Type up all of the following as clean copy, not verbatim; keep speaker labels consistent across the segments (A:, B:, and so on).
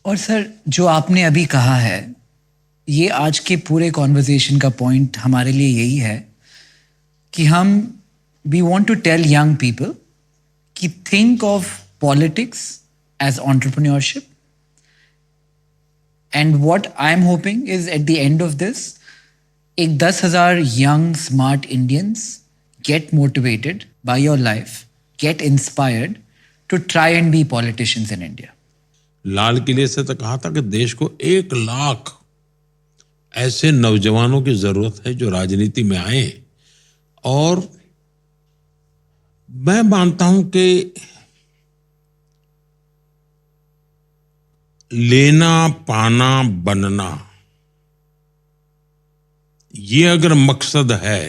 A: और सर, जो आपने अभी कहा है, ये आज के पूरे कॉन्वर्जेशन का पॉइंट हमारे लिए यही है कि we want to tell young people कि think of politics as entrepreneurship, and what I am hoping is at the end of this, एक 10,000 young smart Indians get motivated by your life, get inspired to try and be politicians in India.
B: लाल किले से तो कहा था कि देश को 1 लाख ऐसे नौजवानों की जरूरत है जो राजनीति में आए. और मैं मानता हूं कि लेना पाना बनना, ये अगर मकसद है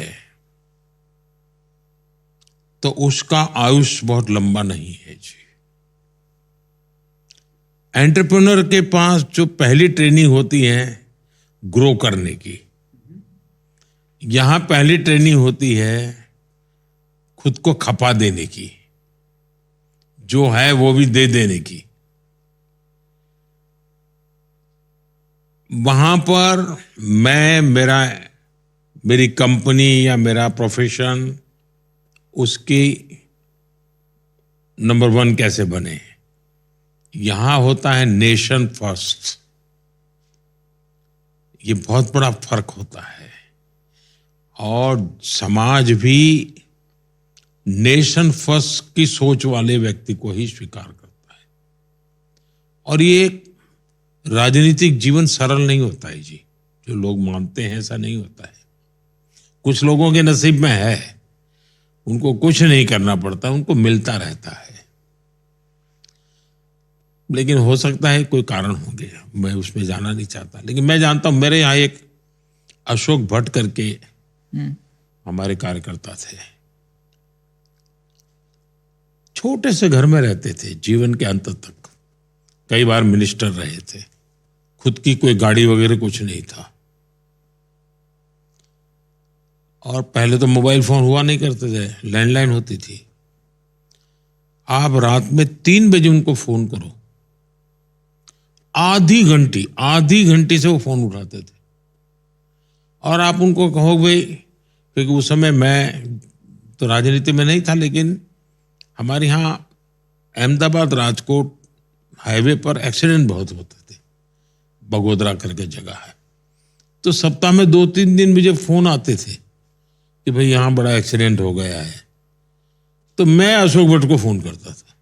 B: तो उसका आयुष्य बहुत लंबा नहीं है जी. एंटरप्रेन्योर के पास जो पहली ट्रेनिंग होती है ग्रो करने की, यहां पहली ट्रेनिंग होती है खुद को खपा देने की, जो है वो भी दे देने की. वहां पर मेरी कंपनी या मेरा प्रोफेशन, उसकी नंबर 1 कैसे बने. यहां होता है नेशन फर्स्ट. ये बहुत बड़ा फर्क होता है. और समाज भी नेशन फर्स्ट की सोच वाले व्यक्ति को ही स्वीकार करता है. और ये राजनीतिक जीवन सरल नहीं होता है जी. जो लोग मानते हैं ऐसा नहीं होता है. कुछ लोगों के नसीब में है, उनको कुछ नहीं करना पड़ता, उनको मिलता रहता है. लेकिन हो सकता है कोई कारण होंगे, मैं उसमें जाना नहीं चाहता. लेकिन मैं जानता हूं, मेरे यहाँ एक अशोक भट्ट करके हमारे कार्यकर्ता थे. छोटे से घर में रहते थे जीवन के अंत तक. कई बार मिनिस्टर रहे थे. खुद की कोई गाड़ी वगैरह कुछ नहीं था. और पहले तो मोबाइल फोन हुआ नहीं करते थे, लैंडलाइन होती थी. आप रात में 3 बजे उनको फोन करो, आधी घंटी से वो फोन उठाते थे. और आप उनको कहो भाई, क्योंकि उस समय मैं तो राजनीति में नहीं था, लेकिन हमारे यहाँ अहमदाबाद राजकोट हाईवे पर एक्सीडेंट बहुत होते थे. बगोदरा करके जगह है. तो सप्ताह में 2-3 दिन मुझे फोन आते थे कि भाई यहाँ बड़ा एक्सीडेंट हो गया है. तो मैं अशोक भट्ट को फोन करता था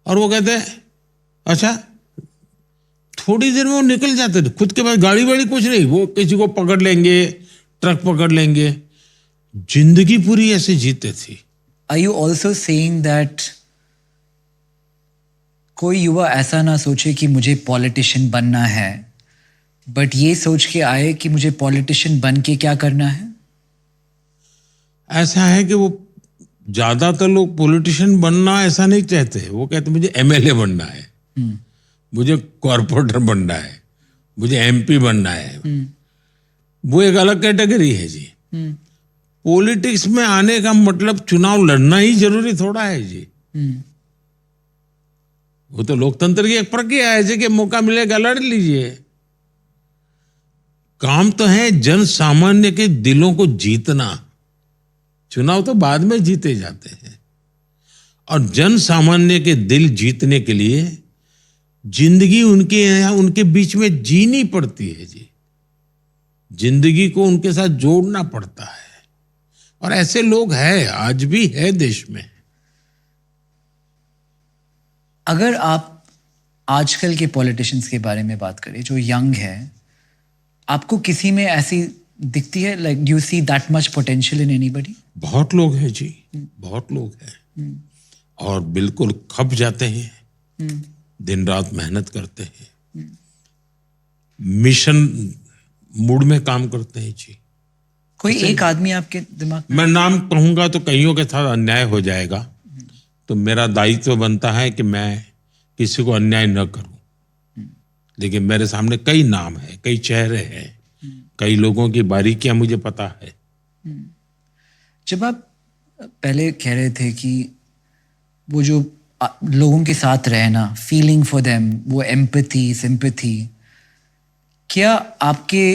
B: और वो कहते अच्छा. थोड़ी देर में वो निकल जाते थे. खुद के पास गाड़ी वाड़ी कुछ नहीं, वो किसी को पकड़ लेंगे, ट्रक पकड़ लेंगे. जिंदगी पूरी ऐसे जीते थी.
A: Are you also saying that कोई युवा ऐसा ना सोचे कि मुझे पॉलिटिशियन बनना है, बट ये सोच के आए कि मुझे पॉलिटिशियन बन के क्या करना है?
B: ऐसा है कि वो ज्यादातर लोग पॉलिटिशियन बनना ऐसा नहीं चाहते. वो कहते मुझे एमएलए बनना है, मुझे कॉर्पोरेटर बनना है, मुझे एमपी बनना है. वो एक अलग कैटेगरी है जी. पॉलिटिक्स में आने का मतलब चुनाव लड़ना ही जरूरी थोड़ा है जी. वो तो लोकतंत्र की एक प्रक्रिया है जी कि मौका मिलेगा लड़ लीजिए. काम तो है जन सामान्य के दिलों को जीतना. चुनाव तो बाद में जीते जाते हैं. और जन सामान्य के दिल जीतने के लिए जिंदगी उनके बीच में जीनी पड़ती है जी. जिंदगी को उनके साथ जोड़ना पड़ता है. और ऐसे लोग हैं, आज भी है देश में.
A: अगर आप आजकल के पॉलिटिशियंस के बारे में बात करें जो यंग है, आपको किसी में ऐसी दिखती है, like do you see that much potential in anybody?
B: बहुत लोग हैं जी, बहुत लोग हैं. और बिल्कुल खप जाते हैं. दिन रात मेहनत करते हैं. मिशन मूड में काम करते हैं जी.
A: कोई एक आदमी आपके दिमाग में?
B: मैं नाम कहूंगा तो कईयों के साथ अन्याय हो जाएगा. तो मेरा दायित्व बनता है कि मैं किसी को अन्याय न करूं. लेकिन मेरे सामने कई नाम है, कई चेहरे हैं, कई लोगों की बारीकियां मुझे पता है.
A: जब आप पहले कह रहे थे कि वो जो लोगों के साथ रहना, फीलिंग फॉर देम, वो एम्पैथी, सिंपैथी, क्या आपके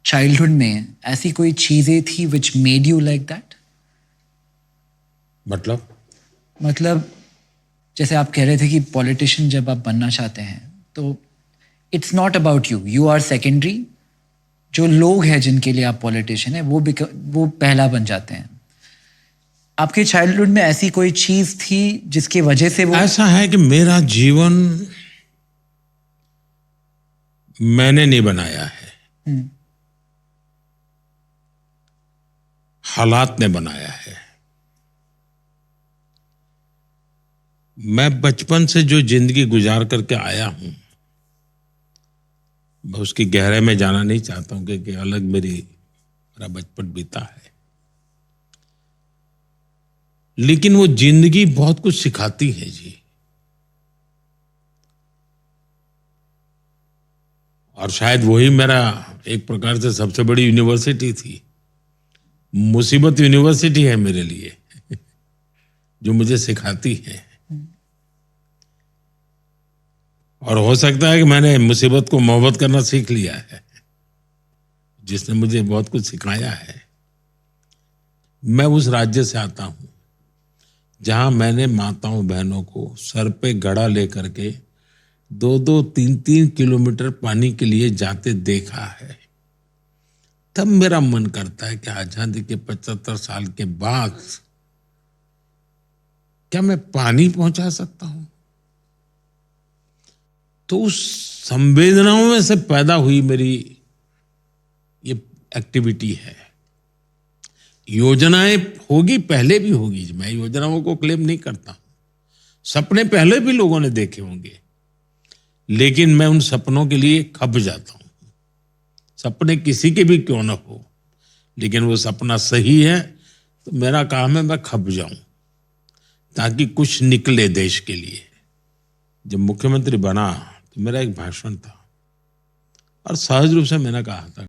A: चाइल्डहुड में ऐसी कोई चीज़ें थी which made you like that? मतलब जैसे आप कह रहे थे कि पॉलिटिशियन जब आप बनना चाहते हैं तो it's not about you, you are secondary. जो लोग हैं जिनके लिए आप पॉलिटिशियन हैं वो पहला बन जाते हैं। आपके चाइल्डहुड में ऐसी कोई चीज थी जिसकी वजह से वो?
B: ऐसा है कि मेरा जीवन मैंने नहीं बनाया है, हालात ने बनाया है। मैं बचपन से जो जिंदगी गुजार करके आया हूं, मैं उसकी गहराई में जाना नहीं चाहता हूं कि अलग मेरा बचपन बीता है, लेकिन वो जिंदगी बहुत कुछ सिखाती है जी। और शायद वही मेरा एक प्रकार से सबसे बड़ी यूनिवर्सिटी थी। मुसीबत यूनिवर्सिटी है मेरे लिए, जो मुझे सिखाती है। और हो सकता है कि मैंने मुसीबत को मोहब्बत करना सीख लिया है, जिसने मुझे बहुत कुछ सिखाया है। मैं उस राज्य से आता हूं जहां मैंने माताओं बहनों को सर पे घड़ा लेकर के 2-2, 3-3 किलोमीटर पानी के लिए जाते देखा है। तब मेरा मन करता है कि आजादी के 75 साल के बाद क्या मैं पानी पहुंचा सकता हूं? तो उस संवेदनाओं में से पैदा हुई मेरी ये एक्टिविटी है। योजनाएं होगी, पहले भी होगी, मैं योजनाओं को क्लेम नहीं करता। सपने पहले भी लोगों ने देखे होंगे, लेकिन मैं उन सपनों के लिए खप जाता हूं। सपने किसी के भी क्यों ना हो, लेकिन वो सपना सही है तो मेरा काम है मैं खप जाऊं, ताकि कुछ निकले देश के लिए। जब मुख्यमंत्री बना तो मेरा एक भाषण था और सहज रूप से मैंने कहा था